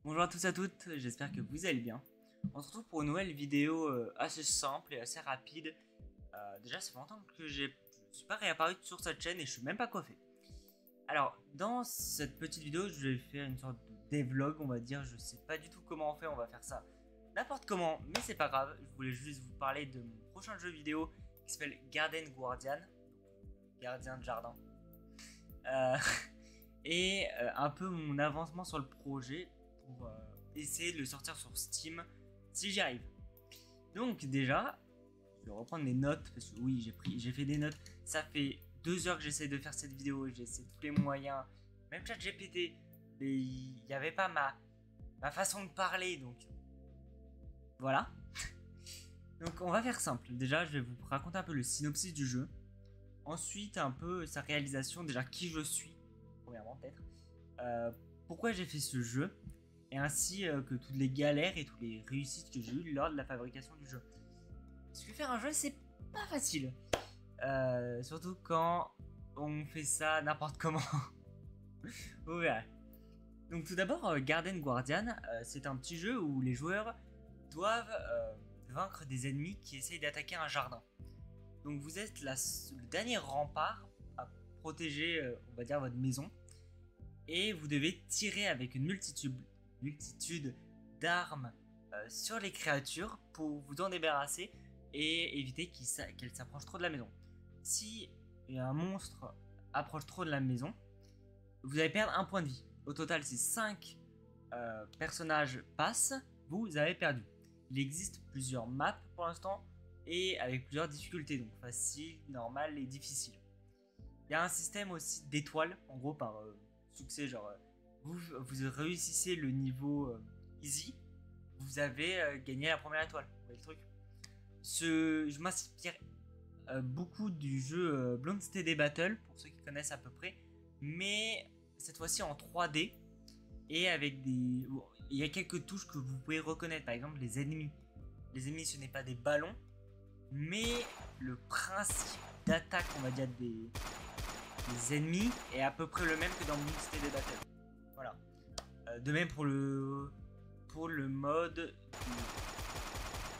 Bonjour à tous et à toutes, j'espère que vous allez bien. On se retrouve pour une nouvelle vidéo assez simple et assez rapide. Déjà, ça fait longtemps que je ne suis pas réapparu sur cette chaîne et je suis même pas coiffé. Alors, dans cette petite vidéo, je vais faire une sorte de devlog, on va dire. Je sais pas du tout comment on va faire ça n'importe comment, mais c'est pas grave. Je voulais juste vous parler de mon prochain jeu vidéo qui s'appelle Garden Guardian, donc gardien de jardin. Et un peu mon avancement sur le projet pour essayer de le sortir sur Steam si j'y arrive. Donc déjà, je vais reprendre mes notes parce que oui, j'ai fait des notes. Ça fait 2 heures que j'essaie de faire cette vidéo, j'ai essayé tous les moyens, même ChatGPT, mais il n'y avait pas ma façon de parler, donc voilà. Donc on va faire simple. Déjà, je vais vous raconter un peu le synopsis du jeu. Ensuite, un peu sa réalisation, déjà qui je suis, premièrement peut-être. Pourquoi j'ai fait ce jeu, et ainsi que toutes les galères et toutes les réussites que j'ai eues lors de la fabrication du jeu. Parce que faire un jeu, c'est pas facile. Surtout quand on fait ça n'importe comment. Vous verrez. Donc tout d'abord, Garden Guardian, c'est un petit jeu où les joueurs doivent vaincre des ennemis qui essayent d'attaquer un jardin. Donc vous êtes le dernier rempart à protéger, on va dire, votre maison. Et vous devez tirer avec une multitude d'armes sur les créatures pour vous en débarrasser et éviter qu'elles s'approchent trop de la maison. Si un monstre approche trop de la maison, vous allez perdre un point de vie. Au total, si 5 personnages passent, vous avez perdu. Il existe plusieurs maps pour l'instant et avec plusieurs difficultés, donc facile, normal et difficile. Il y a un système aussi d'étoiles, en gros par succès, genre vous réussissez le niveau easy, vous avez gagné la première étoile. Vous voyez le truc. Je m'inspire beaucoup du jeu Bloomsteady Battle, pour ceux qui connaissent à peu près, mais cette fois-ci en 3D et avec des... Il y a quelques touches que vous pouvez reconnaître, par exemple les ennemis. Les ennemis, ce n'est pas des ballons, mais le principe d'attaque, on va dire, des ennemis est à peu près le même que dans Bloomsteady Battle. Voilà. De même pour le mode...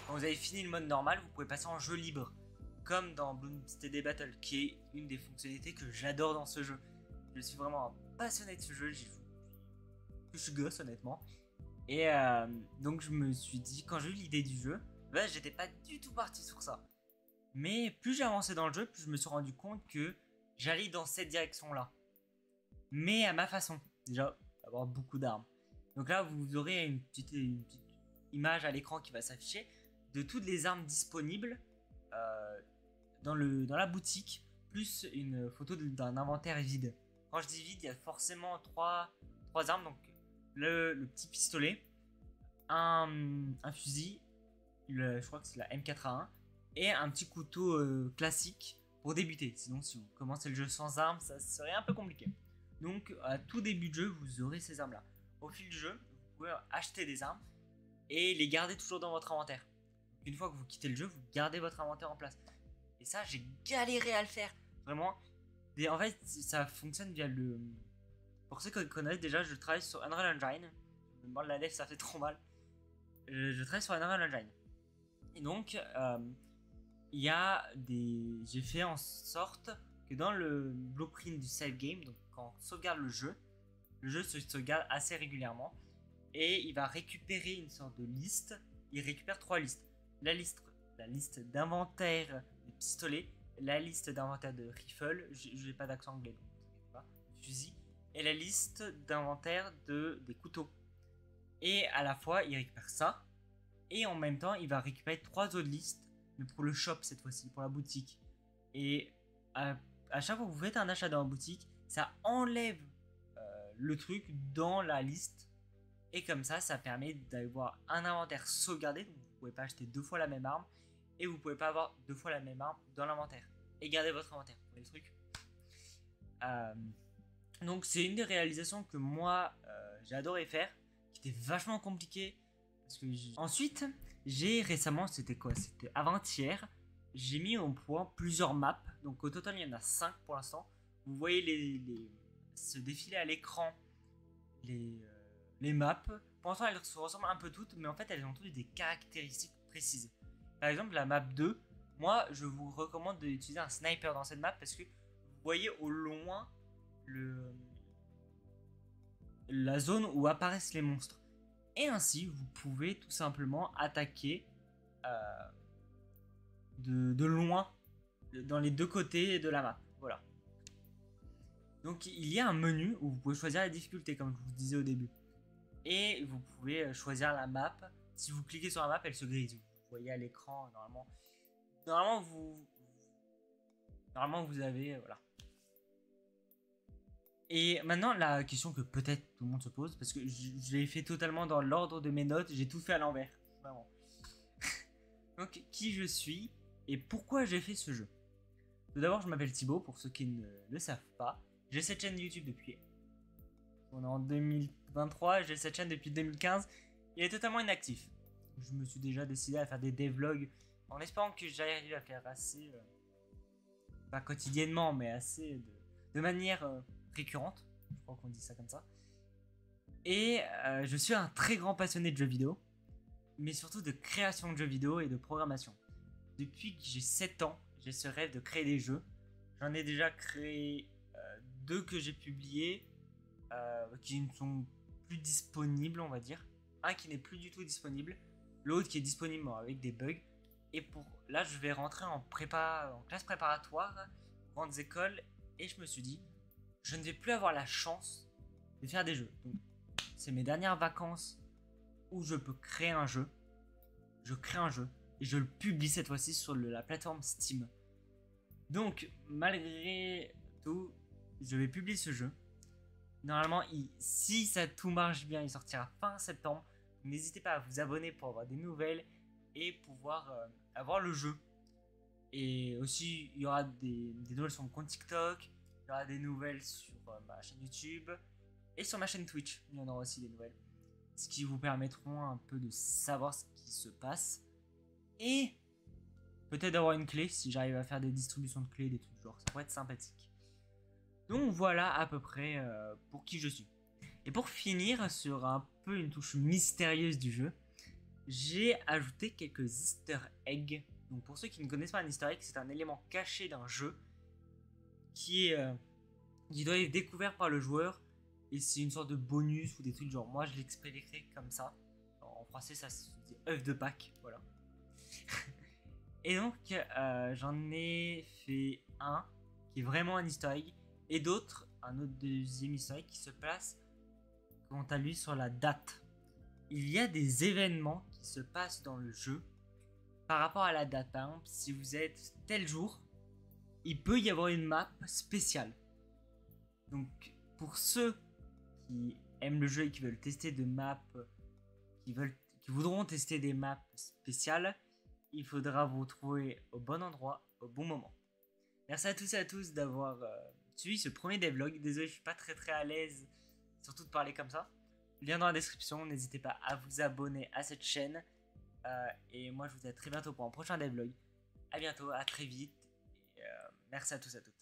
Quand vous avez fini le mode normal, vous pouvez passer en jeu libre. Comme dans Bloomsteady Battle, qui est une des fonctionnalités que j'adore dans ce jeu. Je suis vraiment passionné de ce jeu, j'y joue depuis que je suis gosse, honnêtement. Et donc je me suis dit, quand j'ai eu l'idée du jeu, bah, j'étais pas du tout parti sur ça. Mais plus j'ai avancé dans le jeu, plus je me suis rendu compte que j'allais dans cette direction-là. Mais à ma façon. Déjà, avoir beaucoup d'armes. Donc là, vous aurez une petite image à l'écran qui va s'afficher de toutes les armes disponibles dans la boutique, plus une photo d'un inventaire vide. Quand je dis vide, il y a forcément trois armes. Donc le petit pistolet, un fusil, je crois que c'est la M4A1, et un petit couteau classique pour débuter. Sinon, si vous commencez le jeu sans armes, ça serait un peu compliqué. Donc, à tout début de jeu, vous aurez ces armes-là. Au fil du jeu, vous pouvez acheter des armes et les garder toujours dans votre inventaire. Une fois que vous quittez le jeu, vous gardez votre inventaire en place. Et ça, j'ai galéré à le faire. Vraiment. Et en fait, ça fonctionne via le... Pour ceux qui connaissent, déjà, je travaille sur Unreal Engine. Je me demande la dev, ça fait trop mal. Je travaille sur Unreal Engine. Et donc, il y a des... J'ai fait en sorte que dans le blueprint du save game, donc quand on sauvegarde le jeu se sauvegarde assez régulièrement. Et il va récupérer une sorte de liste. Il récupère 3 listes. La liste d'inventaire des pistolets, la liste d'inventaire de rifle, je n'ai pas d'accent anglais, donc ne t'inquiète pas, fusil, et la liste d'inventaire des couteaux. Et à la fois, il récupère ça, et en même temps, il va récupérer 3 autres listes, mais pour le shop cette fois-ci, pour la boutique. Et à chaque fois que vous faites un achat dans la boutique, ça enlève le truc dans la liste. Et comme ça permet d'avoir un inventaire sauvegardé. Donc vous ne pouvez pas acheter 2 fois la même arme. Et vous ne pouvez pas avoir 2 fois la même arme dans l'inventaire. Et garder votre inventaire. Vous voyez le truc. Donc c'est une des réalisations que moi j'ai adoré faire. Qui était vachement compliqué. Parce que ensuite, j'ai récemment, c'était quoi? C'était avant-hier. J'ai mis au point plusieurs maps. Donc au total, il y en a 5 pour l'instant. Vous voyez se défiler à l'écran les les maps, pour l'instant elles se ressemblent un peu toutes, mais en fait elles ont toutes des caractéristiques précises. Par exemple la map 2, moi je vous recommande d'utiliser un sniper dans cette map parce que vous voyez au loin la zone où apparaissent les monstres. Et ainsi vous pouvez tout simplement attaquer de loin dans les deux côtés de la map. Voilà. Donc il y a un menu où vous pouvez choisir la difficulté comme je vous disais au début. Et vous pouvez choisir la map. Si vous cliquez sur la map, elle se grise. Vous voyez à l'écran normalement. Normalement vous avez voilà. Et maintenant la question que peut-être tout le monde se pose, parce que je l'ai fait totalement dans l'ordre de mes notes, j'ai tout fait à l'envers. Vraiment. Donc qui je suis et pourquoi j'ai fait ce jeu. Tout d'abord je m'appelle Thibaut pour ceux qui ne le savent pas. J'ai cette chaîne YouTube depuis... On est en 2023, j'ai cette chaîne depuis 2015. Il est totalement inactif. Je me suis déjà décidé à faire des devlogs en espérant que j'arrive à faire assez... pas quotidiennement, mais assez de manière récurrente. Je crois qu'on dit ça comme ça. Et je suis un très grand passionné de jeux vidéo. Mais surtout de création de jeux vidéo et de programmation. Depuis que j'ai 7 ans, j'ai ce rêve de créer des jeux. J'en ai déjà créé 2 que j'ai publiés. Qui ne sont plus disponibles, on va dire. Un qui n'est plus du tout disponible, l'autre qui est disponible avec des bugs. Et pour là, je vais rentrer en classe préparatoire, grandes écoles, et je me suis dit, je ne vais plus avoir la chance de faire des jeux. Donc, c'est mes dernières vacances où je peux créer un jeu. Je crée un jeu et je le publie cette fois-ci sur la plateforme Steam. Donc, malgré tout, je vais publier ce jeu. Normalement, si ça tout marche bien, il sortira fin septembre. N'hésitez pas à vous abonner pour avoir des nouvelles et pouvoir avoir le jeu. Et aussi, il y aura des nouvelles sur mon compte TikTok. Il y aura des nouvelles sur ma chaîne YouTube. Et sur ma chaîne Twitch, il y en aura aussi des nouvelles. Ce qui vous permettront un peu de savoir ce qui se passe. Et peut-être d'avoir une clé si j'arrive à faire des distributions de clés, des trucs genre. Ça pourrait être sympathique. Donc voilà à peu près pour qui je suis. Et pour finir sur un peu une touche mystérieuse du jeu, j'ai ajouté quelques easter eggs. Donc pour ceux qui ne connaissent pas un easter egg, c'est un élément caché d'un jeu qui doit être découvert par le joueur. Et c'est une sorte de bonus ou des trucs genre, moi je l'expliquerai comme ça. En français ça se dit œuf de Pâques, voilà. Et donc j'en ai fait un qui est vraiment un easter egg. Et d'autres, un autre deuxième easter egg qui se place quant à lui sur la date. Il y a des événements qui se passent dans le jeu par rapport à la date. Par exemple, si vous êtes tel jour, il peut y avoir une map spéciale. Donc pour ceux qui aiment le jeu et qui veulent tester des maps, qui voudront tester des maps spéciales, il faudra vous trouver au bon endroit, au bon moment. Merci à tous et à tous d'avoir suivi ce premier devlog. Désolé, je suis pas très à l'aise, surtout de parler comme ça. Lien dans la description, n'hésitez pas à vous abonner à cette chaîne. Et moi, je vous dis à très bientôt pour un prochain devlog. A bientôt, à très vite. Et, merci à tous et à toutes.